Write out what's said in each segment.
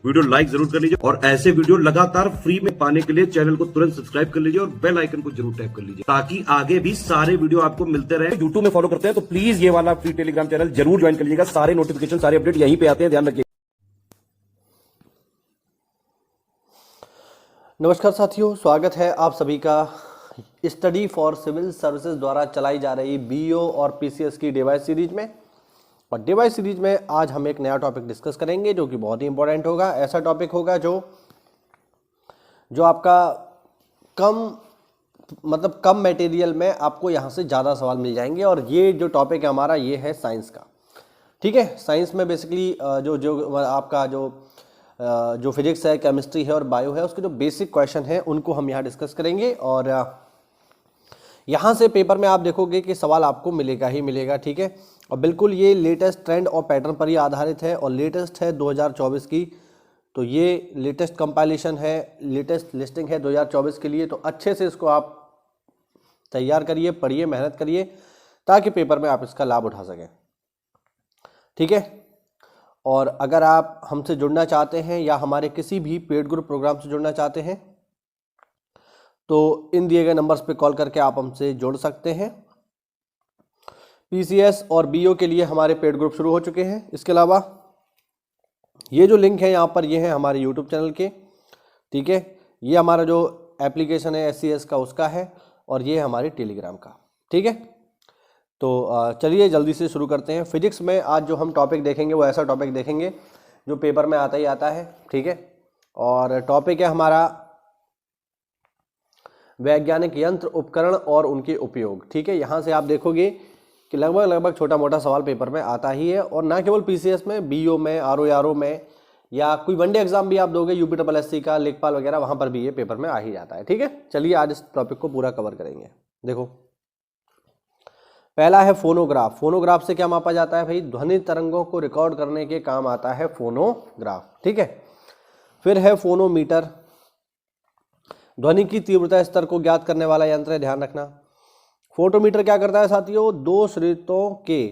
Video like जरूर कर लीजिए और ऐसे वीडियो लगातार फ्री में पाने के लिए चैनल को तुरंत सब्सक्राइब कर लीजिए और बेल आइकन को जरूर टैप कर लीजिए ताकि आगे भी सारे वीडियो आपको मिलते रहे। यूट्यूब में फॉलो करते हैं तो प्लीज ये वाला फ्री टेलीग्राम चैनल जरूर ज्वाइन कर लीजिएगा। सारे नोटिफिकेशन सारे अपडेट यहीं पे आते हैं, ध्यान रखिए। नमस्कार साथियों, स्वागत है आप सभी का स्टडी फॉर सिविल सर्विसेज द्वारा चलाई जा रही बीओ और पीसीएस की डिवाइस सीरीज में। और डिवाइस सीरीज में आज हम एक नया टॉपिक डिस्कस करेंगे जो कि बहुत ही इंपॉर्टेंट होगा। ऐसा टॉपिक होगा जो आपका कम मटेरियल में आपको यहाँ से ज़्यादा सवाल मिल जाएंगे। और ये जो टॉपिक है हमारा, ये है साइंस का। ठीक है, साइंस में बेसिकली आपका जो फिजिक्स है, केमिस्ट्री है और बायो है, उसके जो बेसिक क्वेश्चन हैं उनको हम यहाँ डिस्कस करेंगे। और यहाँ से पेपर में आप देखोगे कि सवाल आपको मिलेगा ही मिलेगा। ठीक है, और बिल्कुल ये लेटेस्ट ट्रेंड और पैटर्न पर ही आधारित है और लेटेस्ट है 2024 की। तो ये लेटेस्ट कंपाइलेशन है, लेटेस्ट लिस्टिंग है 2024 के लिए। तो अच्छे से इसको आप तैयार करिए, पढ़िए, मेहनत करिए ताकि पेपर में आप इसका लाभ उठा सकें। ठीक है, और अगर आप हमसे जुड़ना चाहते हैं या हमारे किसी भी पेड ग्रुप प्रोग्राम से जुड़ना चाहते हैं तो इन दिए गए नंबर्स पे कॉल करके आप हमसे जुड़ सकते हैं। पीसीएस और बीओ के लिए हमारे पेड ग्रुप शुरू हो चुके हैं। इसके अलावा ये जो लिंक है यहाँ पर, ये है हमारे यूट्यूब चैनल के। ठीक है, ये हमारा जो एप्लीकेशन है SCS का, उसका है, और ये है हमारे टेलीग्राम का। ठीक है, तो चलिए जल्दी से शुरू करते हैं। फिजिक्स में आज जो हम टॉपिक देखेंगे वो ऐसा टॉपिक देखेंगे जो पेपर में आता ही आता है। ठीक है, और टॉपिक है हमारा वैज्ञानिक यंत्र, उपकरण और उनके उपयोग। ठीक है, यहाँ से आप देखोगे कि लगभग छोटा मोटा सवाल पेपर में आता ही है। और ना केवल पीसीएस में, बीओ में, आरओ में, या कोई वनडे एग्जाम भी आप दोगे यूपीएससी का, लेखपाल वगैरह, वहाँ पर भी ये पेपर में आ ही जाता है। ठीक है, चलिए आज इस टॉपिक को पूरा कवर करेंगे। देखो, पहला है फोनोग्राफ। फोनोग्राफ से क्या मापा जाता है भाई? ध्वनि तरंगों को रिकॉर्ड करने के काम आता है फोनोग्राफ। ठीक है, फिर है फोनोमीटर, ध्वनि की तीव्रता स्तर को ज्ञात करने वाला यंत्र है, ध्यान रखना। फोटोमीटर क्या करता है साथियों? दो स्रोतों के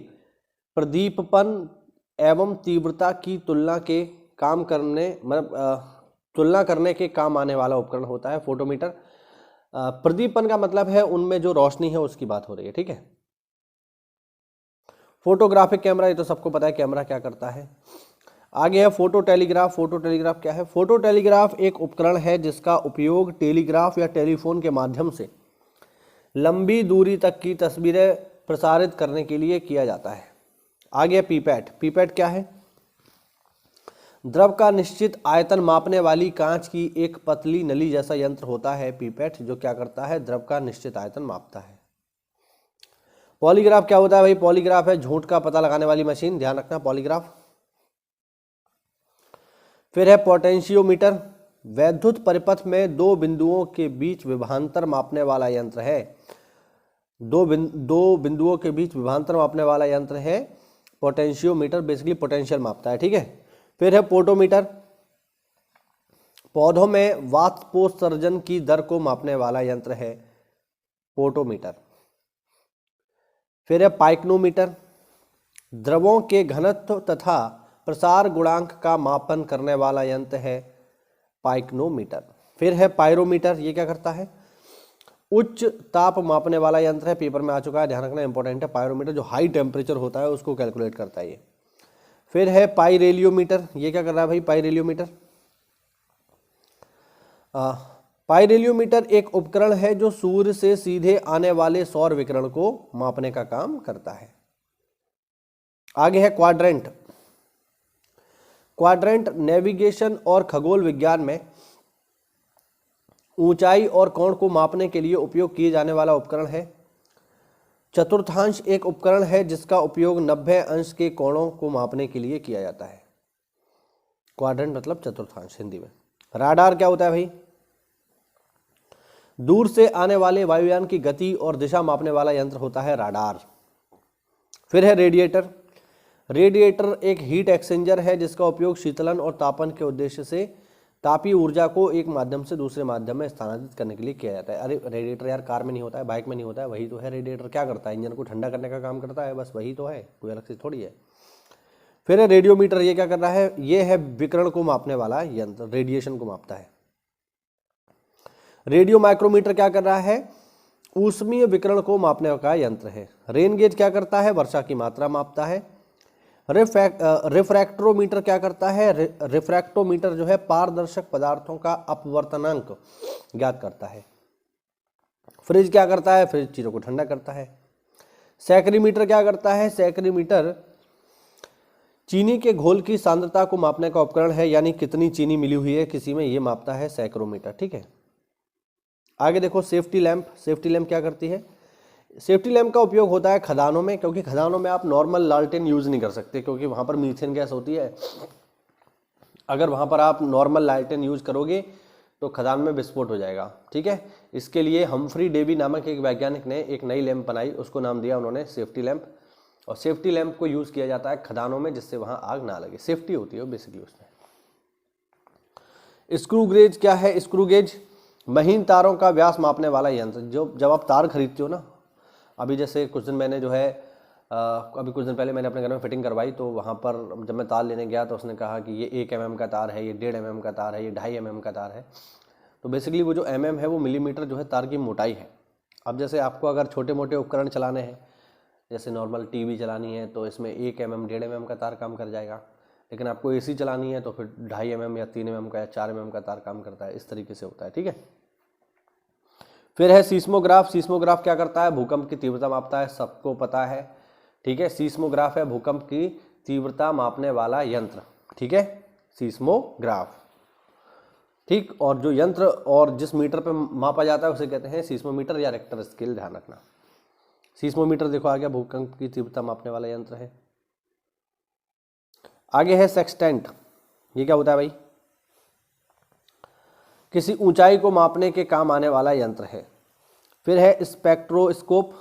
प्रदीपन एवं तीव्रता की तुलना करने के काम आने वाला उपकरण होता है फोटोमीटर। प्रदीपन का मतलब है उनमें जो रोशनी है उसकी बात हो रही है। ठीक है, फोटोग्राफिक कैमरा, ये तो सबको पता है कैमरा क्या करता है। आगे है फोटो टेलीग्राफ। फोटो टेलीग्राफ क्या है? फोटो टेलीग्राफ एक उपकरण है जिसका उपयोग टेलीग्राफ या टेलीफोन के माध्यम से लंबी दूरी तक की तस्वीरें प्रसारित करने के लिए किया जाता है। आगे पीपैट। पीपैट क्या है? द्रव का निश्चित आयतन मापने वाली कांच की एक पतली नली जैसा यंत्र होता है पीपैट, जो क्या करता है? द्रव का निश्चित आयतन मापता है। पॉलीग्राफ क्या होता है भाई? पॉलीग्राफ है झूठ का पता लगाने वाली मशीन, ध्यान रखना, पॉलीग्राफ। फिर है पोटेंशियोमीटर, वैद्युत परिपथ में दो बिंदुओं के बीच विभवांतर मापने वाला यंत्र है। दो बिंदुओं के बीच विभवांतर मापने वाला यंत्र है पोटेंशियोमीटर, बेसिकली पोटेंशियल मापता है। ठीक है, फिर है पोटोमीटर, पौधों में वाष्पोत्सर्जन की दर को मापने वाला यंत्र है पोटोमीटर। फिर है पाइक्नोमीटर, द्रवों के घनत्व तथा प्रसार गुणांक का मापन करने वाला यंत्र है पाइक्नोमीटर। फिर है पायरोमीटर, ये क्या करता है? उच्च ताप मापने वाला यंत्र है, पेपर में आ चुका है, ध्यान रखना, इंपॉर्टेंट है। पायरोमीटर जो हाई टेम्परेचर होता है उसको कैलकुलेट करता है ये। फिर है पाइरेलियोमीटर, ये क्या कर रहा है भाई? पाइरेलियोमीटर पाइरेलियोमीटर एक उपकरण है जो सूर्य से सीधे आने वाले सौर विकिरण को मापने का काम करता है। आगे है क्वाड्रेंट। क्वाड्रेंट नेविगेशन और खगोल विज्ञान में ऊंचाई और कोण को मापने के लिए उपयोग किए जाने वाला उपकरण है। चतुर्थांश एक उपकरण है जिसका उपयोग 90 अंश के कोणों को मापने के लिए किया जाता है। क्वाड्रेंट मतलब चतुर्थांश हिंदी में। राडार क्या होता है भाई? दूर से आने वाले वायुयान की गति और दिशा मापने वाला यंत्र होता है राडार। फिर है रेडिएटर। रेडिएटर एक हीट एक्सचेंजर है जिसका उपयोग शीतलन और तापन के उद्देश्य से तापीय ऊर्जा को एक माध्यम से दूसरे माध्यम में स्थानांतरित करने के लिए किया जाता है। अरे रेडिएटर यार कार में नहीं होता है, बाइक में नहीं होता है, वही तो है रेडिएटर। क्या करता है? इंजन को ठंडा करने का काम करता है, बस वही तो है, कोई अलग चीज थोड़ी है। फिर है रेडियोमीटर, ये क्या कर रहा है, ये है विकिरण को मापने वाला यंत्र, रेडिएशन को मापता है। रेडियो माइक्रोमीटर क्या कर रहा है, ऊष्मीय विकिरण को मापने का यंत्र है। रेन गेज क्या करता है, वर्षा की मात्रा मापता है। रिफ्रैक्टरोमीटर क्या करता है, रिफ्रैक्टोमीटर जो है पारदर्शक पदार्थों का अपवर्तनांक ज्ञात करता है। फ्रिज क्या करता है, फ्रिज चीजों को ठंडा करता है। सैकरीमीटर क्या करता है, सैकरीमीटर चीनी के घोल की सांद्रता को मापने का उपकरण है, यानी कितनी चीनी मिली हुई है किसी में, ये मापता है सैकरोमीटर। ठीक है, आगे देखो सेफ्टी लैंप। सेफ्टी लैंप क्या करती है, सेफ्टी लैंप का उपयोग होता है खदानों में, क्योंकि खदानों में आप नॉर्मल लालटेन यूज नहीं कर सकते, क्योंकि वहां पर मीथेन गैस होती है। अगर वहां पर आप नॉर्मल लालटेन यूज करोगे तो खदान में विस्फोट हो जाएगा। ठीक है, इसके लिए हम्फ्री डेवी नामक एक वैज्ञानिक ने एक नई लैंप बनाई, उसको नाम दिया उन्होंने सेफ्टी लैंप। और सेफ्टी लैंप को यूज किया जाता है खदानों में, जिससे वहां आग ना लगे, सेफ्टी होती है बेसिकली उसमें। स्क्रू गेज क्या है, स्क्रू गेज महीन तारों का व्यास मापने वाला यंत्र। जो जब आप तार खरीदते हो ना, अभी जैसे कुछ दिन मैंने जो है अभी कुछ दिन पहले मैंने अपने घर में फिटिंग करवाई, तो वहाँ पर जब मैं तार लेने गया तो उसने कहा कि ये 1 mm का तार है, ये 1.5 mm का तार है, ये 2.5 mm का तार है। तो बेसिकली वो जो mm है वो मिलीमीटर जो है तार की मोटाई है। अब जैसे आपको अगर छोटे मोटे उपकरण चलाने हैं, जैसे नॉर्मल टीवी चलानी है तो इसमें 1 mm 1.5 mm का तार काम कर जाएगा, लेकिन आपको एसी चलानी है तो फिर 2.5 mm या 3 mm का या 4 mm का तार काम करता है। इस तरीके से होता है। ठीक है, फिर है सीस्मोग्राफ। सीस्मोग्राफ क्या करता है, भूकंप की तीव्रता मापता है, सबको पता है। ठीक है, सीस्मोग्राफ है भूकंप की तीव्रता मापने वाला यंत्र। ठीक है, सीस्मोग्राफ। ठीक, और जो यंत्र और जिस मीटर पे मापा जाता है उसे कहते हैं सीस्मोमीटर या रिक्टर स्केल, ध्यान रखना। सीस्मोमीटर देखो आ गया, भूकंप की तीव्रता मापने वाला यंत्र है। आगे है सेक्सटेंट। ये क्या होता है भाई, किसी ऊंचाई को मापने के काम आने वाला यंत्र है। फिर है स्पेक्ट्रोस्कोप,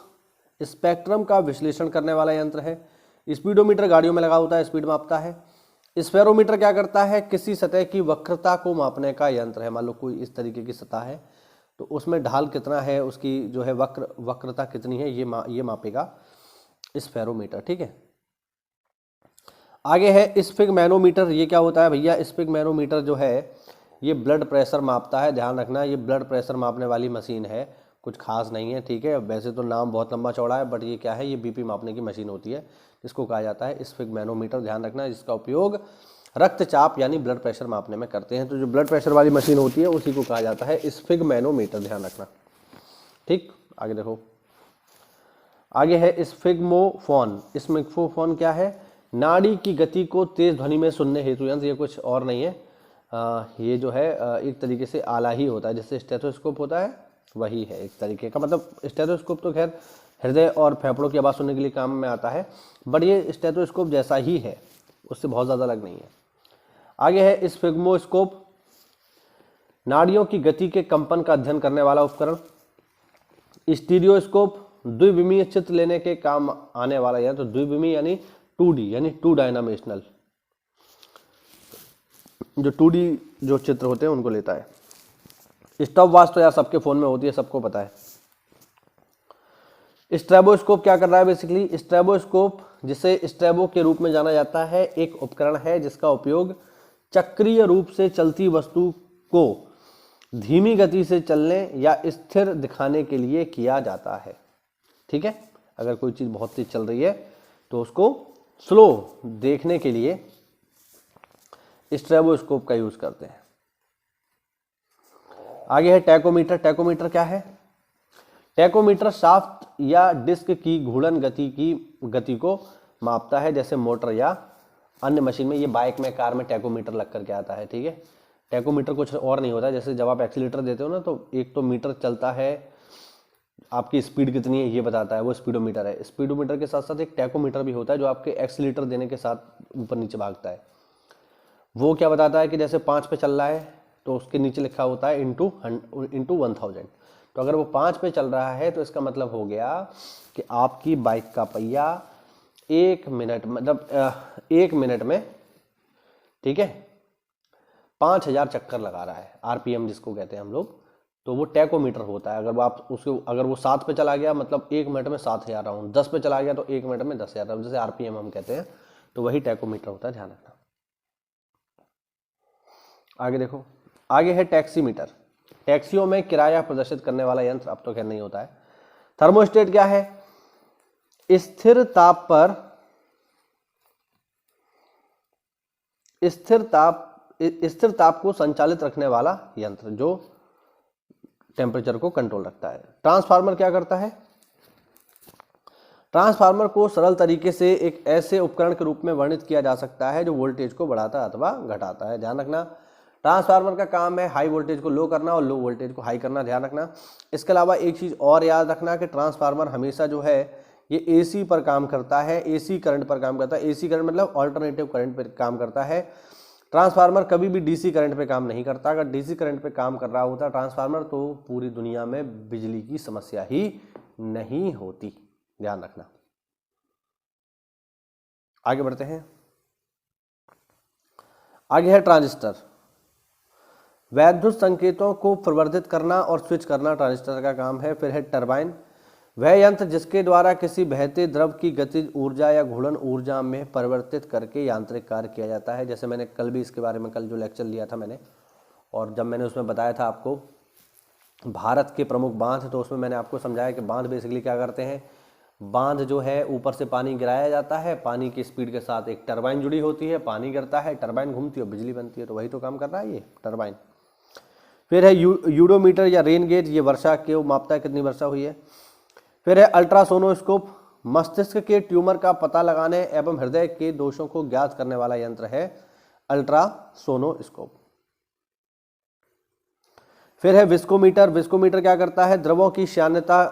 स्पेक्ट्रम का विश्लेषण करने वाला यंत्र है। स्पीडोमीटर गाड़ियों में लगा होता है, स्पीड मापता है। स्फेरोमीटर क्या करता है, किसी सतह की वक्रता को मापने का यंत्र है। मान लो कोई इस तरीके की सतह है तो उसमें ढाल कितना है, उसकी जो है वक्रता कितनी है, ये मापेगा स्फेरोमीटर। ठीक है, आगे है स्फिग्मैनोमीटर। ये क्या होता है भैया, स्फिग्मैनोमीटर जो है ये ब्लड प्रेशर मापता है। ध्यान रखना, ये ब्लड प्रेशर मापने वाली मशीन है, कुछ खास नहीं है। ठीक है, वैसे तो नाम बहुत लंबा चौड़ा है, बट ये क्या है, ये बीपी मापने की मशीन होती है, इसको कहा जाता है स्फिग्मैनोमीटर। ध्यान रखना, इसका उपयोग रक्तचाप यानी ब्लड प्रेशर मापने में करते हैं। तो जो ब्लड प्रेशर वाली मशीन होती है उसी को कहा जाता है स्फिग्मैनोमीटर, ध्यान रखना। ठीक, आगे देखो, आगे है स्फिग्मोफोन। स्फिग्मोफोन क्या है, नाड़ी की गति को तेज ध्वनि में सुनने हेतु यंत्र। ये कुछ और नहीं है, ये जो है एक तरीके से आला ही होता है, जैसे स्टेथोस्कोप होता है वही है एक तरीके का। मतलब स्टेथोस्कोप तो खैर हृदय और फेफड़ों की आवाज़ सुनने के लिए काम में आता है, बट ये स्टेथोस्कोप जैसा ही है, उससे बहुत ज़्यादा अलग नहीं है। आगे है स्फिग्मोस्कोप, नाड़ियों की गति के कंपन का अध्ययन करने वाला उपकरण। स्टीरियोस्कोप, द्विविमीय चित्र लेने के काम आने वाला यंत्र। द्विविमीय यानी 2D यानी 2 डायमेंशनल, जो 2D जो चित्र होते हैं उनको लेता है। स्टॉप वॉच तो यार सबके फोन में होती है, सबको पता है। स्ट्रैबोस्कोप क्या कर रहा है, बेसिकली स्ट्रैबोस्कोप जिसे स्ट्रैबो के रूप में जाना जाता है, एक उपकरण है जिसका उपयोग चक्रीय रूप से चलती वस्तु को धीमी गति से चलने या स्थिर दिखाने के लिए किया जाता है। ठीक है, अगर कोई चीज बहुत तेज चल रही है तो उसको स्लो देखने के लिए स्ट्रैबोस्कोप का यूज करते हैं। आगे है टैकोमीटर। टैकोमीटर क्या है, टैकोमीटर शाफ्ट या डिस्क की घूर्णन गति को मापता है, जैसे मोटर या अन्य मशीन में। ये बाइक में, कार में टैकोमीटर लग करके आता है। ठीक है, टैकोमीटर कुछ और नहीं होता, जैसे जब आप एक्सीलेटर देते हो ना तो एक तो मीटर चलता है, आपकी स्पीड कितनी है ये बताता है, वो स्पीडोमीटर है। स्पीडोमीटर के साथ साथ एक टैकोमीटर भी होता है जो आपके एक्सीलेटर देने के साथ ऊपर नीचे भागता है। वो क्या बताता है कि जैसे 5 पे चल रहा है तो उसके नीचे लिखा होता है इंटू 1000। तो अगर वो 5 पे चल रहा है तो इसका मतलब हो गया कि आपकी बाइक का पहिया 1 मिनट मतलब 1 मिनट में, ठीक है, 5000 चक्कर लगा रहा है, आरपीएम जिसको कहते हैं हम लोग। तो वो टैकोमीटर होता है। अगर वो 7 पे चला गया मतलब 1 मिनट में 7000 राउंड, 10 पे चला गया तो 1 मिनट में 10,000 राउंड, जैसे आरपीएम हम कहते हैं। तो वही टैकोमीटर होता है, ध्यान रखना। आगे देखो, आगे है टैक्सीमीटर। टैक्सियों में किराया प्रदर्शित करने वाला यंत्र, अब तो खैर नहीं होता है। थर्मोस्टेट क्या है? स्थिर ताप को संचालित रखने वाला यंत्र जो टेम्परेचर को कंट्रोल रखता है। ट्रांसफार्मर क्या करता है? ट्रांसफार्मर को सरल तरीके से एक ऐसे उपकरण के रूप में वर्णित किया जा सकता है जो वोल्टेज को बढ़ाता अथवा घटाता है। ध्यान रखना, ट्रांसफार्मर का काम है हाई वोल्टेज को लो करना और लो वोल्टेज को हाई करना, ध्यान रखना। इसके अलावा एक चीज़ और याद रखना कि ट्रांसफार्मर हमेशा जो है ये एसी पर काम करता है, एसी करंट पर काम करता है। एसी करंट मतलब ऑल्टरनेटिव करंट पर काम करता है। ट्रांसफार्मर कभी भी डीसी करंट पे काम नहीं करता। अगर डीसी करंट पे काम कर रहा होता ट्रांसफार्मर तो पूरी दुनिया में बिजली की समस्या ही नहीं होती, ध्यान रखना। आगे बढ़ते हैं। आगे है ट्रांजिस्टर। वैद्युत संकेतों को प्रवर्धित करना और स्विच करना ट्रांजिस्टर का काम है। फिर है टरबाइन, वह यंत्र जिसके द्वारा किसी बहते द्रव की गतिज ऊर्जा या घूर्णन ऊर्जा में परिवर्तित करके यांत्रिक कार्य किया जाता है। जैसे मैंने कल भी इसके बारे में, कल जो लेक्चर लिया था मैंने, और जब मैंने उसमें बताया था आपको भारत के प्रमुख बांध, तो उसमें मैंने आपको समझाया कि बांध बेसिकली क्या करते हैं। बांध जो है ऊपर से पानी गिराया जाता है, पानी की स्पीड के साथ एक टरबाइन जुड़ी होती है, पानी गिरता है, टरबाइन घूमती है, बिजली बनती है। तो वही तो काम कर रहा है ये टरबाइन। फिर है यूडोमीटर या रेन गेज, ये वर्षा को मापता है कितनी वर्षा हुई है। फिर है अल्ट्रासोनोस्कोप, मस्तिष्क के ट्यूमर का पता लगाने एवं हृदय के दोषों को ज्ञात करने वाला यंत्र है अल्ट्रासोनोस्कोप। फिर है विस्कोमीटर। विस्कोमीटर क्या करता है? द्रवों की श्यानता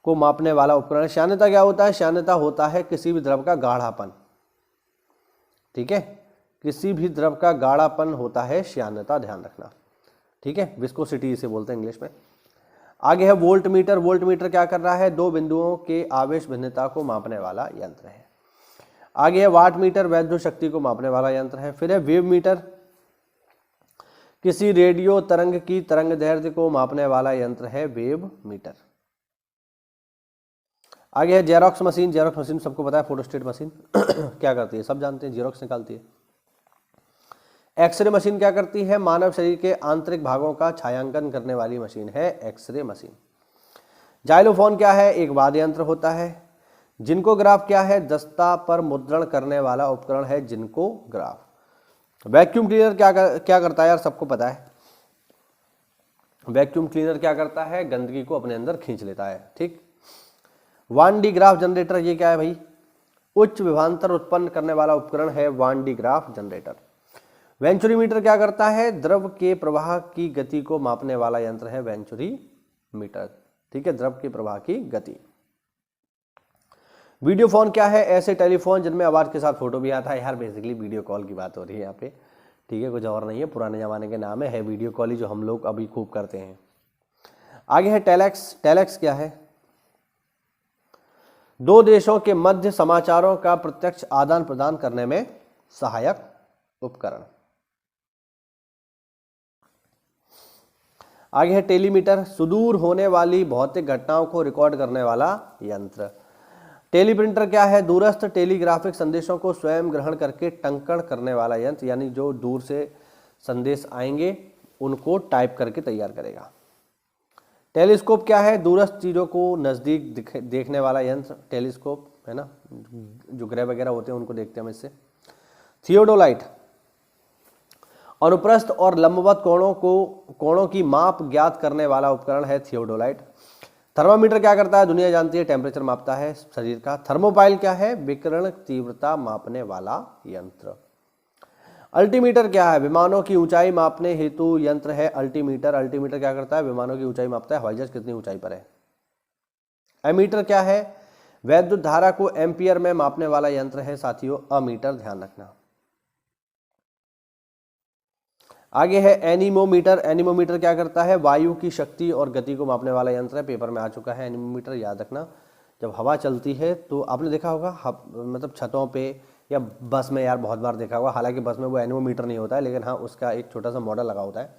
को मापने वाला उपकरण। श्यानता क्या होता है? श्यानता होता है किसी भी द्रव का गाढ़ापन, ठीक है, किसी भी द्रव का गाढ़ापन होता है श्यानता, ध्यान रखना, ठीक है। विस्कोसिटी इसे बोलते हैं इंग्लिश में। आगे है वोल्ट मीटर। वोल्ट मीटर क्या कर रहा है? दो बिंदुओं के आवेश भिन्नता को मापने वाला यंत्र है। आगे है वाट मीटर, वैद्युत शक्ति को मापने वाला यंत्र है। फिर है वेव मीटर, किसी रेडियो तरंग की तरंग दैर्ध्य को मापने वाला यंत्र है वेव मीटर। आगे है जेरोक्स मशीन। जेरोक्स मशीन सबको पता है, फोटोस्टेट मशीन क्या करती है, सब जानते हैं, जेरोक्स निकालती है। एक्सरे मशीन क्या करती है? मानव शरीर के आंतरिक भागों का छायांकन करने वाली मशीन है एक्सरे मशीन। जाइलोफोन क्या है? एक वाद्य यंत्र होता है। जिन्कोग्राफ क्या है? दस्ता पर मुद्रण करने वाला उपकरण है जिन्कोग्राफ। वैक्यूम क्लीनर क्या करता है यार, सबको पता है। वैक्यूम क्लीनर क्या करता है? गंदगी को अपने अंदर खींच लेता है, ठीक। 1D ग्राफ जनरेटर, ये क्या है भाई? उच्च विभवांतर उत्पन्न करने वाला उपकरण है 1D ग्राफ जनरेटर। वेंचुरीमीटर क्या करता है? द्रव के प्रवाह की गति को मापने वाला यंत्र है वेंचुरीमीटर, ठीक है, द्रव के प्रवाह की गति। वीडियो फोन क्या है? ऐसे टेलीफोन जिनमें आवाज के साथ फोटो भी आता है। यार बेसिकली वीडियो कॉल की बात हो रही है यहाँ पे, ठीक है, कुछ और नहीं है, पुराने जमाने के नाम है वीडियो कॉल ही, जो हम लोग अभी खूब करते हैं। आगे है टेलेक्स। टेलेक्स क्या है? दो देशों के मध्य समाचारों का प्रत्यक्ष आदान प्रदान करने में सहायक उपकरण। आगे है टेलीमीटर, सुदूर होने वाली भौतिक घटनाओं को रिकॉर्ड करने वाला यंत्र। टेलीप्रिंटर क्या है? दूरस्थ टेलीग्राफिक संदेशों को स्वयं ग्रहण करके टंकण करने वाला यंत्र, यानी जो दूर से संदेश आएंगे उनको टाइप करके तैयार करेगा। टेलीस्कोप क्या है? दूरस्थ चीजों को नजदीक देखने वाला यंत्र, टेलीस्कोप है ना, जो ग्रह वगैरह होते हैं उनको देखते हैं हम इससे। थियोडोलाइट, अनुप्रस्थ और लंबवत कोणों की माप ज्ञात करने वाला उपकरण है थियोडोलाइट। थर्मामीटर क्या करता है? दुनिया जानती है, टेम्परेचर मापता है शरीर का। थर्मोपाइल क्या है? विकिरण तीव्रता मापने वाला यंत्र। अल्टीमीटर क्या है? विमानों की ऊंचाई मापने हेतु यंत्र है अल्टीमीटर। अल्टीमीटर क्या करता है? विमानों की ऊंचाई मापता है, हवाई जहाज कितनी ऊंचाई पर है। एमीटर क्या है? वैद्युत धारा को एम्पियर में मापने वाला यंत्र है साथियों अमीटर, ध्यान रखना। आगे है एनीमोमीटर। एनीमोमीटर क्या करता है? वायु की शक्ति और गति को मापने वाला यंत्र है, पेपर में आ चुका है एनीमोमीटर, याद रखना। जब हवा चलती है तो आपने देखा होगा, मतलब छतों पे या बस में, यार बहुत बार देखा होगा, हालांकि बस में वो एनीमोमीटर नहीं होता है, लेकिन हाँ उसका एक छोटा सा मॉडल लगा होता है।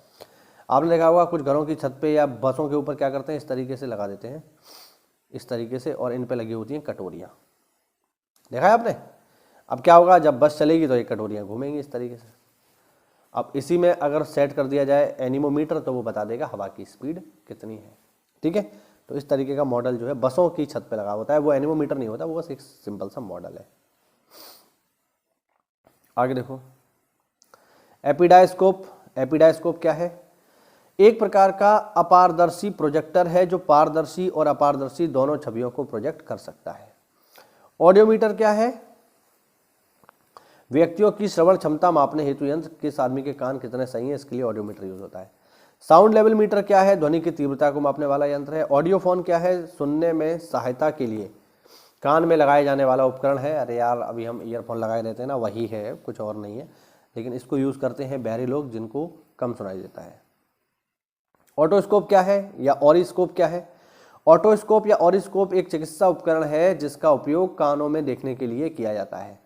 आपने देखा होगा कुछ घरों की छत पे या बसों के ऊपर क्या करते हैं, इस तरीके से लगा देते हैं, इस तरीके से, और इन पे लगी होती हैं कटोरियाँ, देखा है आपने। अब क्या होगा, जब बस चलेगी तो ये कटोरियाँ घूमेंगी इस तरीके से। अब इसी में अगर सेट कर दिया जाए एनीमोमीटर तो वो बता देगा हवा की स्पीड कितनी है। ठीक है, तो इस तरीके का मॉडल जो है बसों की छत पे लगा होता है, वो एनीमोमीटर नहीं होता, वो बस एक सिंपल सा मॉडल है। आगे देखो, एपिडायस्कोप। एपिडायस्कोप क्या है? एक प्रकार का अपारदर्शी प्रोजेक्टर है जो पारदर्शी और अपारदर्शी दोनों छवियों को प्रोजेक्ट कर सकता है। ऑडियोमीटर क्या है? व्यक्तियों की श्रवण क्षमता मापने हेतु यंत्र, किस आदमी के कान कितने सही हैं, इसके लिए ऑडियोमीटर यूज होता है। साउंड लेवल मीटर क्या है? ध्वनि की तीव्रता को मापने वाला यंत्र है। ऑडियोफोन क्या है? सुनने में सहायता के लिए कान में लगाए जाने वाला उपकरण है। अरे यार, अभी हम ईयरफोन लगाए रहते हैं ना, वही है, कुछ और नहीं है, लेकिन इसको यूज करते हैं बहरे लोग जिनको कम सुनाई देता है। ऑटोस्कोप क्या है या ऑरिस्कोप क्या है? ऑटोस्कोप या ऑरिस्कोप एक चिकित्सा उपकरण है जिसका उपयोग कानों में देखने के लिए किया जाता है।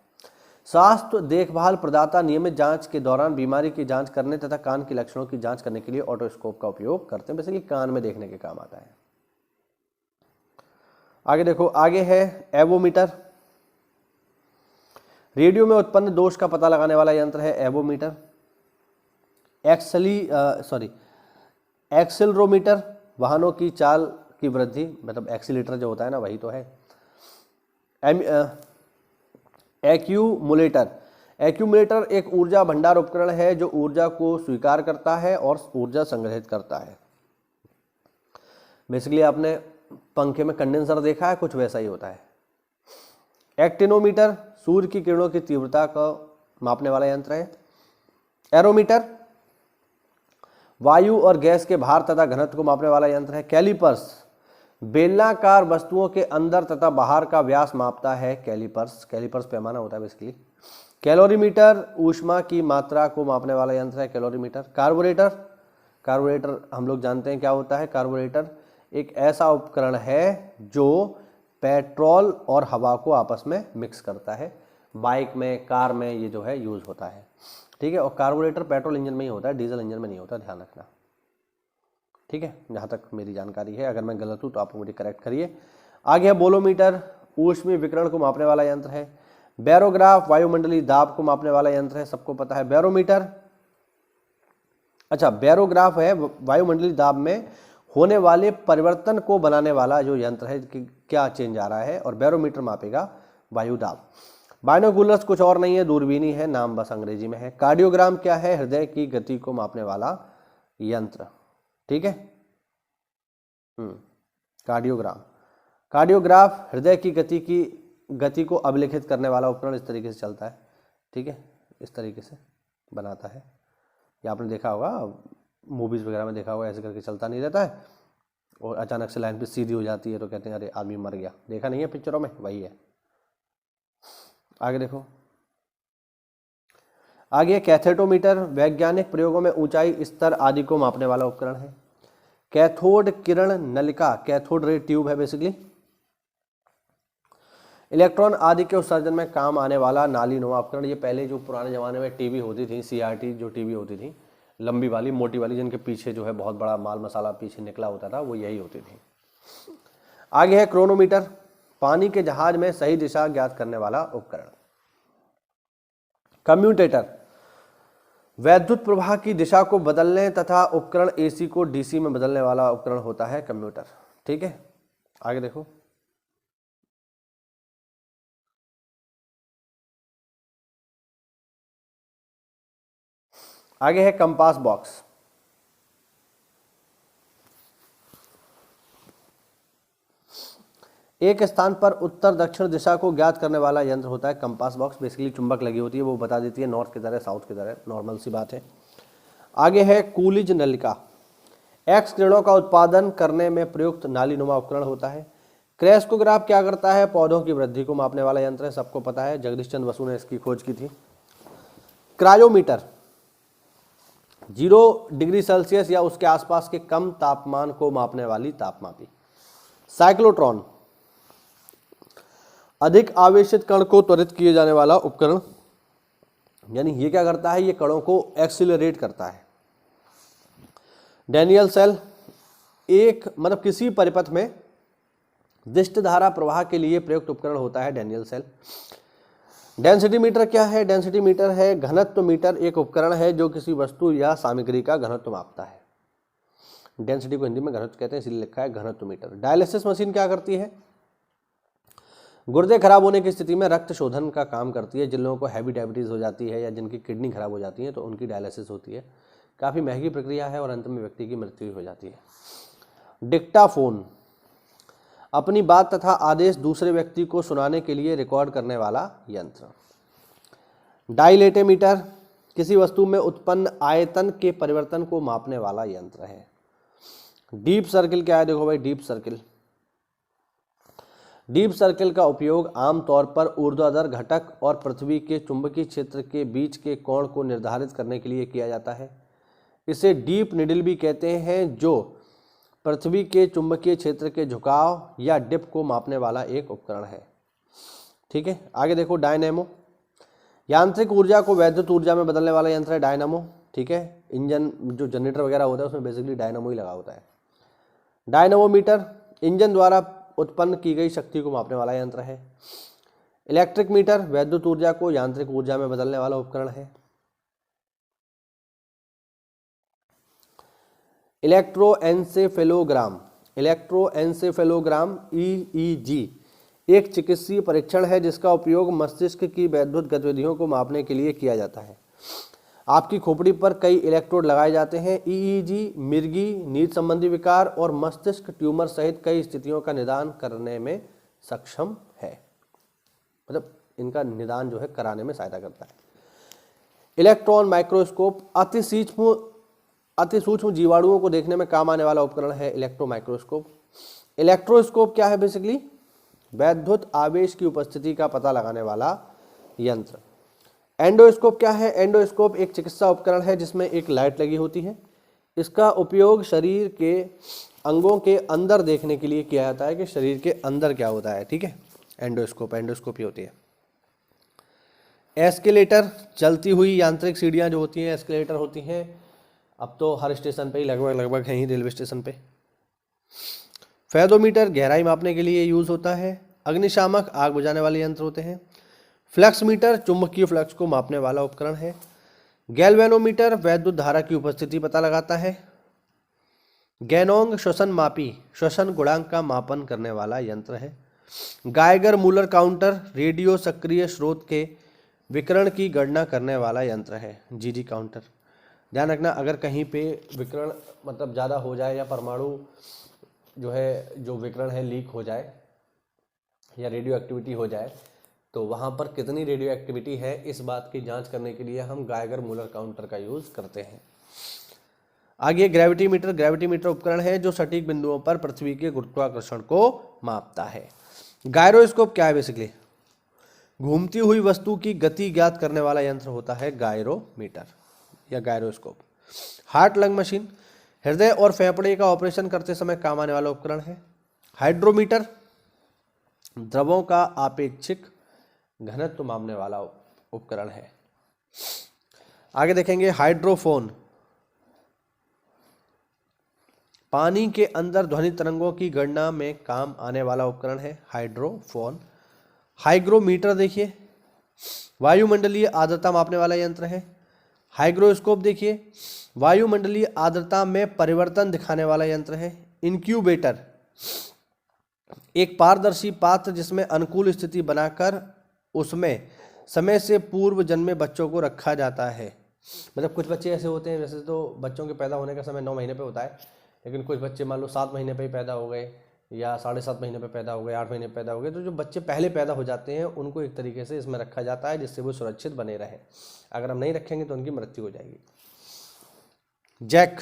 स्वास्थ्य देखभाल प्रदाता नियमित जांच के दौरान बीमारी की जांच करने तथा कान के लक्षणों की जांच करने के लिए ऑटोस्कोप का उपयोग करते हैं। बेसिकली कान में देखने के काम आता है। आगे देखो, आगे है एवोमीटर। रेडियो में उत्पन्न दोष का पता लगाने वाला यंत्र है एवोमीटर। एक्सेलरोमीटर वाहनों की चाल की वृद्धि, मतलब एक्सीलेटर जो होता है ना, वही तो है। एक्यूमुलेटर। एक्यूमुलेटर एक ऊर्जा भंडार उपकरण है जो ऊर्जा को स्वीकार करता है और ऊर्जा संग्रहित करता है। बेसिकली आपने पंखे में कंडेंसर देखा है, कुछ वैसा ही होता है। एक्टिनोमीटर सूर्य की किरणों की तीव्रता को मापने वाला यंत्र है। एरोमीटर वायु और गैस के भार तथा घनत्व को मापने वाला यंत्र है। कैलिपर्स बेलनाकार वस्तुओं के अंदर तथा बाहर का व्यास मापता है। कैलिपर्स पैमाना होता है बेसिकली। कैलोरीमीटर ऊष्मा की मात्रा को मापने वाला यंत्र है कैलोरीमीटर। कार्बोरेटर हम लोग जानते हैं क्या होता है। कार्बोरेटर एक ऐसा उपकरण है जो पेट्रोल और हवा को आपस में मिक्स करता है। बाइक में, कार में ये जो है यूज होता है। ठीक है, और कार्बोरेटर पेट्रोल इंजन में ही होता है, डीजल इंजन में नहीं होता, ध्यान रखना। ठीक है, जहाँ तक मेरी जानकारी है, अगर मैं गलत हूँ तो आप मुझे करेक्ट करिए। आगे है बोलोमीटर, ऊष्मीय विकिरण को मापने वाला यंत्र है। बैरोग्राफ वायुमंडलीय दाब को मापने वाला यंत्र है, सबको पता है। बैरोमीटर, अच्छा बैरोग्राफ है वायुमंडलीय दाब में होने वाले परिवर्तन को बनाने वाला जो यंत्र है कि क्या चेंज आ रहा है, और बैरोमीटर मापेगा वायु दाब। बाइनोकुलर्स कुछ और नहीं है, दूरबीनी है, नाम बस अंग्रेजी में है। कार्डियोग्राम क्या है? हृदय की गति को मापने वाला यंत्र। ठीक है, कार्डियोग्राफ हृदय की गति को अभिलेखित करने वाला उपकरण इस तरीके से चलता है। ठीक है, इस तरीके से बनाता है। या आपने देखा होगा, मूवीज वगैरह में देखा होगा, ऐसे करके चलता नहीं रहता है और अचानक से लाइन पे सीधी हो जाती है तो कहते हैं अरे आदमी मर गया। देखा नहीं है पिक्चरों में, वही है। आगे देखो, आगे कैथेटोमीटर वैज्ञानिक प्रयोगों में ऊंचाई, स्तर आदि को मापने वाला उपकरण है। कैथोड किरण नलिका, कैथोड रे ट्यूब है बेसिकली। इलेक्ट्रॉन आदि के उत्सर्जन में काम आने वाला नालीनुमा उपकरण। ये पहले जो पुराने जमाने में टीवी होती थी, CRT जो टीवी होती थी, लंबी वाली, मोटी वाली, जिनके पीछे जो है बहुत बड़ा माल मसाला पीछे निकला होता था, वो यही होती थी। आगे है क्रोनोमीटर, पानी के जहाज में सही दिशा ज्ञात करने वाला उपकरण। कम्यूटेटर वैद्युत प्रवाह की दिशा को बदलने तथा उपकरण AC को DC में बदलने वाला उपकरण होता है कम्यूटर। ठीक है, आगे देखो, आगे है कंपास बॉक्स। एक स्थान पर उत्तर दक्षिण दिशा को ज्ञात करने वाला यंत्र होता है कंपास बॉक्स। बेसिकली चुंबक लगी होती है, वो बता देती है नॉर्थ की तरह, साउथ की तरह, नॉर्मल सी बात है। आगे है कूलिज नलिका, एक्स किरणों का उत्पादन करने में प्रयुक्त नालीनुमा उपकरण होता है। क्रेस्कोग्राफ क्या करता है? पौधों की वृद्धि को मापने वाला यंत्र है, सबको पता है, जगदीश चंद्र बसु ने इसकी खोज की थी। क्रायोमीटर 0 डिग्री सेल्सियस या उसके आसपास के कम तापमान को मापने वाली तापमापी। साइक्लोट्रॉन अधिक आवेशित कण को त्वरित किए जाने वाला उपकरण, यानी ये क्या करता है? ये कणों को एक्सीलरेट करता है। डैनियल सेल एक मतलब किसी परिपथ में दिष्ट धारा प्रवाह के लिए प्रयुक्त उपकरण होता है डैनियल सेल। डेंसिटी मीटर क्या है? डेंसिटी मीटर है घनत्व मीटर, एक उपकरण है जो किसी वस्तु या सामग्री का घनत्व मापता है। डेंसिटी को हिंदी में घनत्व कहते हैं, इसलिए लिखा है घनत्व मीटर। डायलिसिस मशीन क्या करती है? गुर्दे खराब होने की स्थिति में रक्त शोधन का काम करती है। जिन लोगों को हैवी डायबिटीज हो जाती है या जिनकी किडनी खराब हो जाती है तो उनकी डायलिसिस होती है। काफ़ी महंगी प्रक्रिया है और अंत में व्यक्ति की मृत्यु हो जाती है। डिक्टाफोन, अपनी बात तथा आदेश दूसरे व्यक्ति को सुनाने के लिए रिकॉर्ड करने वाला यंत्र। डाइलेटेमीटर, किसी वस्तु में उत्पन्न आयतन के परिवर्तन को मापने वाला यंत्र है। डीप सर्किल क्या है? देखो भाई, डीप सर्किल, डीप सर्किल का उपयोग आमतौर पर ऊर्ध्वाधर घटक और पृथ्वी के चुंबकीय क्षेत्र के बीच के कोण को निर्धारित करने के लिए किया जाता है। इसे डीप निडल भी कहते हैं, जो पृथ्वी के चुंबकीय क्षेत्र के झुकाव या डिप को मापने वाला एक उपकरण है। ठीक है, आगे देखो डायनेमो, यांत्रिक ऊर्जा को वैद्युत ऊर्जा में बदलने वाला यंत्र है डायनामो। ठीक है, इंजन जो जनरेटर वगैरह होता है उसमें बेसिकली डायनामो ही लगा होता है। डायनामोमीटर, इंजन द्वारा उत्पन्न की गई शक्ति को मापने वाला यंत्र है। इलेक्ट्रिक मीटर, वैद्युत ऊर्जा को यांत्रिक ऊर्जा में बदलने वाला उपकरण है। इलेक्ट्रोएन्सेफेलोग्राम, इलेक्ट्रोएन्सेफेलोग्राम EEG एक चिकित्सीय परीक्षण है जिसका उपयोग मस्तिष्क की वैद्युत गतिविधियों को मापने के लिए किया जाता है। आपकी खोपड़ी पर कई इलेक्ट्रोड लगाए जाते हैं। EEG मिर्गी, नींद संबंधी विकार और मस्तिष्क ट्यूमर सहित कई स्थितियों का निदान करने में सक्षम है, मतलब इनका निदान जो है कराने में सहायता करता है। इलेक्ट्रॉन माइक्रोस्कोप, अति सूक्ष्म जीवाणुओं को देखने में काम आने वाला उपकरण है इलेक्ट्रो माइक्रोस्कोप। इलेक्ट्रोस्कोप क्या है? बेसिकली वैद्युत आवेश की उपस्थिति का पता लगाने वाला यंत्र। एंडोस्कोप क्या है? एंडोस्कोप एक चिकित्सा उपकरण है जिसमें एक लाइट लगी होती है। इसका उपयोग शरीर के अंगों के अंदर देखने के लिए किया जाता है कि शरीर के अंदर क्या होता है। ठीक है, एंडोस्कोपी होती है। एस्केलेटर, चलती हुई यांत्रिक सीढ़ियां जो होती हैं एस्केलेटर होती हैं। अब तो हर स्टेशन पे ही लगभग है ही, रेलवे स्टेशन पे। फेदोमीटर गहराई मापने के लिए यूज होता है। अग्निशामक, आग बुझाने वाले यंत्र होते हैं। फ्लक्स मीटर, चुंबकीय फ्लक्स को मापने वाला उपकरण है। गैल्वेनोमीटर, वैद्युत धारा की उपस्थिति पता लगाता है। गैनोंग, श्वसन मापी, श्वसन गुणांक का मापन करने वाला यंत्र है। गाइगर मूलर काउंटर, रेडियो सक्रिय स्रोत के विकिरण की गणना करने वाला यंत्र है। GG counter. ध्यान रखना, अगर कहीं पे विकिरण मतलब ज़्यादा हो जाए या परमाणु जो विकिरण है लीक हो जाए या रेडियो एक्टिविटी हो जाए तो वहाँ पर कितनी रेडियो एक्टिविटी है इस बात की जांच करने के लिए हम गाइगर मूलर काउंटर का यूज़ करते हैं। आगे ग्रेविटी मीटर, ग्रेविटी मीटर उपकरण है जो सटीक बिंदुओं पर पृथ्वी के गुरुत्वाकर्षण को मापता है। गायरोस्कोप क्या है? बेसिकली घूमती हुई वस्तु की गति ज्ञात करने वाला यंत्र होता है गायरोमीटर या गायरोस्कोप। हार्ट लंग मशीन, हृदय और फेफड़े का ऑपरेशन करते समय काम आने वाला उपकरण है। हाइड्रोमीटर, द्रवों का आपेक्षिक घनत्व मापने वाला उपकरण है। आगे देखेंगे हाइड्रोफोन, पानी के अंदर ध्वनि तरंगों की गणना में काम आने वाला उपकरण है हाइड्रोफोन। हाइग्रोमीटर देखिए, वायुमंडलीय आर्द्रता मापने वाला यंत्र है। हाइग्रोस्कोप देखिए, वायुमंडलीय आर्द्रता में परिवर्तन दिखाने वाला यंत्र है। इंक्यूबेटर, एक पारदर्शी पात्र जिसमें अनुकूल स्थिति बनाकर उसमें समय से पूर्व जन्मे बच्चों को रखा जाता है। मतलब कुछ बच्चे ऐसे होते हैं, वैसे तो बच्चों के पैदा होने का समय 9 महीने पे होता है, लेकिन कुछ बच्चे मान लो 7 महीने पे ही पैदा हो गए या 7.5 महीने पे पैदा हो गए, 8 महीने पे पैदा हो गए। तो जो बच्चे पहले पैदा हो जाते हैं उनको एक तरीके से इसमें रखा जाता है जिससे वो सुरक्षित बने रहें। अगर हम नहीं रखेंगे तो उनकी मृत्यु हो जाएगी। जैक,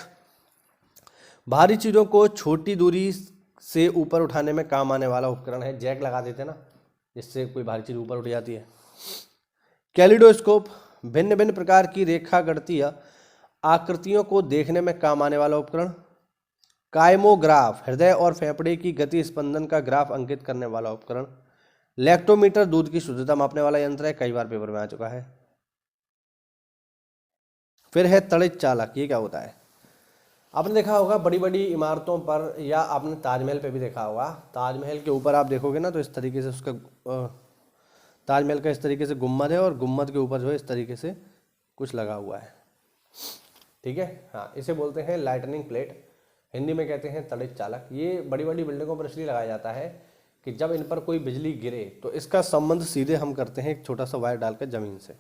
भारी चीज़ों को छोटी दूरी से ऊपर उठाने में काम आने वाला उपकरण है। जैक लगा देते हैं ना, जिससे कोई भारी चीज़ ऊपर उठ जाती है। कैलिडोस्कोप, भिन्न भिन्न प्रकार की रेखा गणितीय आकृतियों को देखने में काम आने वाला उपकरण। काइमोग्राफ, हृदय और फेफड़े की गति स्पंदन का ग्राफ अंकित करने वाला उपकरण। लैक्टोमीटर, दूध की शुद्धता मापने वाला यंत्र है, कई बार पेपर में आ चुका है। फिर है तड़ित चालक, ये क्या होता है? आपने देखा होगा बड़ी बड़ी इमारतों पर या आपने ताजमहल पे भी देखा होगा। ताजमहल के ऊपर आप देखोगे ना तो इस तरीके से उसका ताजमहल का इस तरीके से गुम्बद है और गुम्बद के ऊपर जो है इस तरीके से कुछ लगा हुआ है, ठीक है। हाँ, इसे बोलते हैं लाइटनिंग प्लेट, हिंदी में कहते हैं तड़ित चालक। ये बड़ी बड़ी बिल्डिंगों पर इसलिए लगाया जाता है कि जब इन पर कोई बिजली गिरे तो इसका संबंध सीधे हम करते हैं एक छोटा सा वायर डालकर ज़मीन से।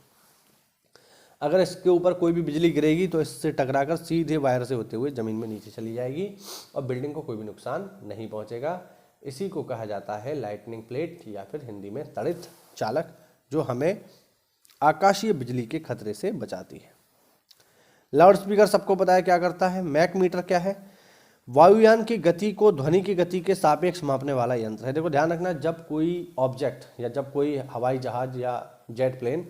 अगर इसके ऊपर कोई भी बिजली गिरेगी तो इससे टकराकर सीधे वायर से होते हुए ज़मीन में नीचे चली जाएगी और बिल्डिंग को कोई भी नुकसान नहीं पहुंचेगा। इसी को कहा जाता है लाइटनिंग प्लेट या फिर हिंदी में तड़ित चालक, जो हमें आकाशीय बिजली के खतरे से बचाती है। लाउड स्पीकर सबको पता है क्या करता है। मैक मीटर क्या है? वायुयान की गति को ध्वनि की गति के सापेक्ष मापने वाला यंत्र है। देखो ध्यान रखना, जब कोई ऑब्जेक्ट या जब कोई हवाई जहाज या जेट प्लेन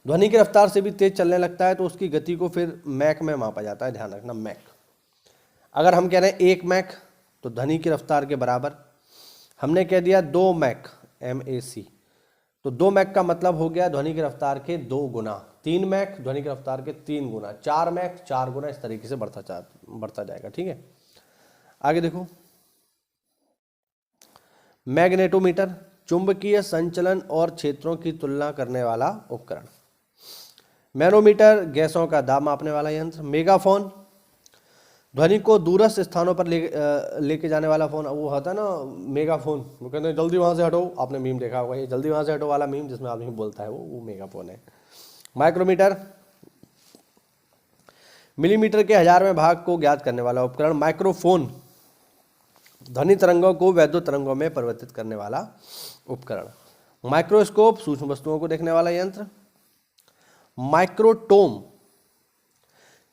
ध्वनि की रफ्तार से भी तेज चलने लगता है तो उसकी गति को फिर मैक में मापा जाता है। ध्यान रखना, मैक। अगर हम कह रहे हैं 1 मैक तो ध्वनि की रफ्तार के बराबर। हमने कह दिया 2 मैक, MAC, तो 2 मैक का मतलब हो गया ध्वनि की रफ्तार के 2 गुना। 3 मैक ध्वनि की रफ्तार के 3 गुना। 4 मैक 4 गुना, इस तरीके से बढ़ता जाएगा, ठीक है। आगे देखो, मैग्नेटोमीटर, चुंबकीय संचलन और क्षेत्रों की तुलना करने वाला उपकरण। मैनोमीटर, गैसों का दाब मापने वाला यंत्र। मेगाफोन, ध्वनि को दूरस्थ स्थानों पर लेके जाने वाला फोन। वो होता है ना मेगाफोन, वो कहते हैं जल्दी वहाँ से हटो। आपने मीम देखा होगा, ये जल्दी वहाँ से हटो वाला मीम, जिसमें आदमी बोलता है वो मेगाफोन है। माइक्रोमीटर, मिलीमीटर के 1000वें भाग को ज्ञात करने वाला उपकरण। माइक्रोफोन, ध्वनि तरंगों को वैद्युत तरंगों में परिवर्तित करने वाला उपकरण। माइक्रोस्कोप, सूक्ष्म वस्तुओं को देखने वाला यंत्र। माइक्रोटोम,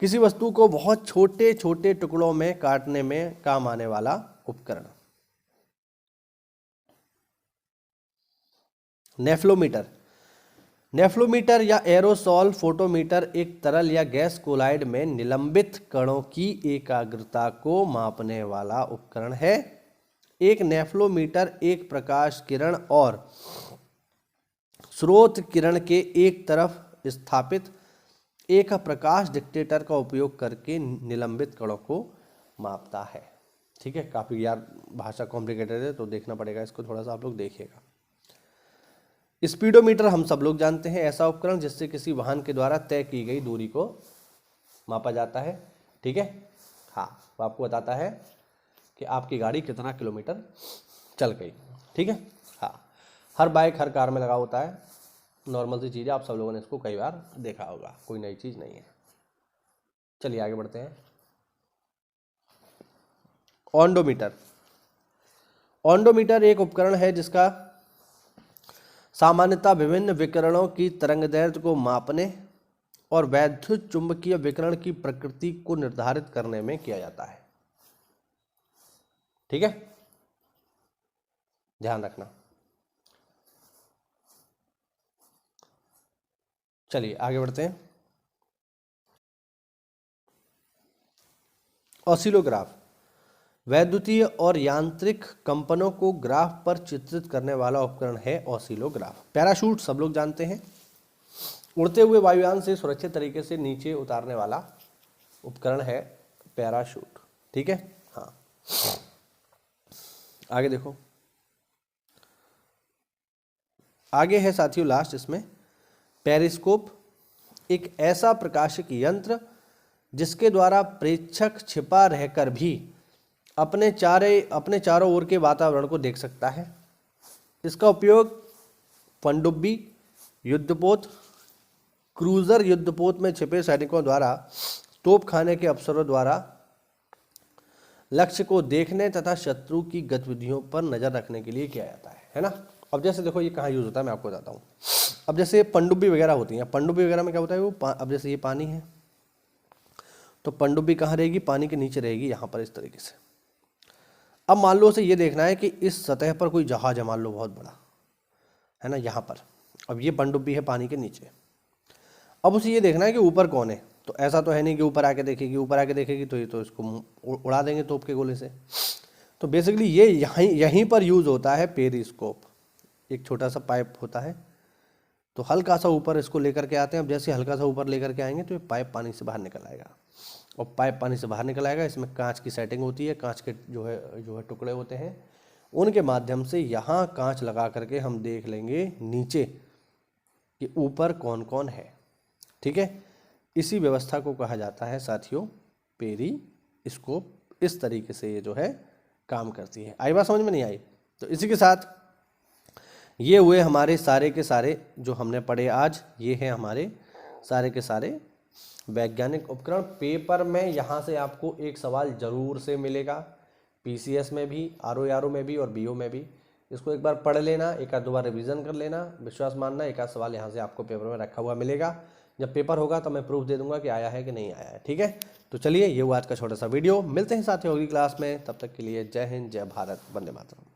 किसी वस्तु को बहुत छोटे छोटे टुकड़ों में काटने में काम आने वाला उपकरण। नेफ्लोमीटर, नेफ्लोमीटर या एरोसॉल फोटोमीटर एक तरल या गैस कोलाइड में निलंबित कणों की एकाग्रता को मापने वाला उपकरण है। एक नेफ्लोमीटर एक प्रकाश किरण और स्रोत किरण के एक तरफ स्थापित एक प्रकाश डिटेक्टर का उपयोग करके निलंबित कणों को मापता है, ठीक है। काफ़ी यार भाषा कॉम्प्लिकेटेड है तो देखना पड़ेगा इसको, थोड़ा सा आप लोग देखिएगा। स्पीडोमीटर हम सब लोग जानते हैं, ऐसा उपकरण जिससे किसी वाहन के द्वारा तय की गई दूरी को मापा जाता है, ठीक है। हाँ, वो आपको बताता है कि आपकी गाड़ी कितना किलोमीटर चल गई, ठीक है। हाँ, हर बाइक हर कार में लगा होता है, नॉर्मल सी चीज़ है, आप सब लोगों ने इसको कई बार देखा होगा, कोई नई चीज़ नहीं है। चलिए आगे बढ़ते हैं। ऑन्डोमीटर, ऑन्डोमीटर एक उपकरण है जिसका सामान्यतः विभिन्न विकिरणों की तरंगदैर्घ्य को मापने और वैद्युत चुंबकीय विकिरण की प्रकृति को निर्धारित करने में किया जाता है, ठीक है, ध्यान रखना। चलिए आगे बढ़ते हैं। ऑसिलोग्राफ, वैद्युतीय और यांत्रिक कंपनों को ग्राफ पर चित्रित करने वाला उपकरण है ऑसिलोग्राफ। पैराशूट सब लोग जानते हैं, उड़ते हुए वायुयान से सुरक्षित तरीके से नीचे उतारने वाला उपकरण है पैराशूट, ठीक है। हाँ, आगे देखो, आगे है साथियों लास्ट इसमें पेरिस्कोप, एक ऐसा प्रकाशिक यंत्र जिसके द्वारा प्रेक्षक छिपा रहकर भी अपने चारों ओर के वातावरण को देख सकता है। इसका उपयोग पनडुब्बी, युद्धपोत, क्रूजर युद्धपोत में छिपे सैनिकों द्वारा तोप खाने के अफसरों द्वारा लक्ष्य को देखने तथा शत्रु की गतिविधियों पर नजर रखने के लिए किया जाता है ना। अब जैसे देखो ये कहाँ यूज होता है मैं आपको बताता हूँ। अब जैसे पनडुब्बी वगैरह होती हैं, पनडुब्बी वगैरह में क्या होता है वो अब जैसे ये पानी है तो पनडुब्बी कहाँ रहेगी, पानी के नीचे रहेगी, यहाँ पर इस तरीके से। अब मान लो उसे ये देखना है कि इस सतह पर कोई जहाज है, मान लो बहुत बड़ा है ना, यहाँ पर। अब ये पनडुब्बी है पानी के नीचे, अब उसे ये देखना है कि ऊपर कौन है। तो ऐसा तो है नहीं कि ऊपर आके देखेगी, ऊपर आके देखेगी तो ये तो इसको उड़ा देंगे तोप के गोले से। तो बेसिकली ये यहीं पर यूज होता है पेरिस्कोप। एक छोटा सा पाइप होता है, तो हल्का सा ऊपर इसको लेकर के आते हैं। अब जैसे हल्का सा ऊपर लेकर के आएंगे तो ये पाइप पानी से बाहर निकल आएगा, और पाइप पानी से बाहर निकल आएगा। इसमें कांच की सेटिंग होती है, कांच के जो है टुकड़े होते हैं, उनके माध्यम से यहाँ कांच लगा करके हम देख लेंगे नीचे कि ऊपर कौन कौन है। ठीक है, इसी व्यवस्था को कहा जाता है साथियों पेरिस्कोप। इस तरीके से ये जो है काम करती है। आई बात समझ में? नहीं आई? तो इसी के साथ ये हुए हमारे सारे के सारे जो हमने पढ़े आज। ये हैं हमारे सारे के सारे वैज्ञानिक उपकरण। पेपर में यहाँ से आपको एक सवाल जरूर से मिलेगा, पीसीएस में भी, आरओ में भी और बीओ में भी। इसको एक बार पढ़ लेना, एक आध दो बार रिवीजन कर लेना, विश्वास मानना एक आध सवाल यहाँ से आपको पेपर में रखा हुआ मिलेगा। जब पेपर होगा तो मैं प्रूफ दे दूंगा कि आया है कि नहीं आया है। ठीक है, तो चलिए ये हुआ आज का छोटा सा वीडियो। मिलते हैं साथियों अगली क्लास में, तब तक के लिए जय हिंद, जय भारत, वंदे मातरम।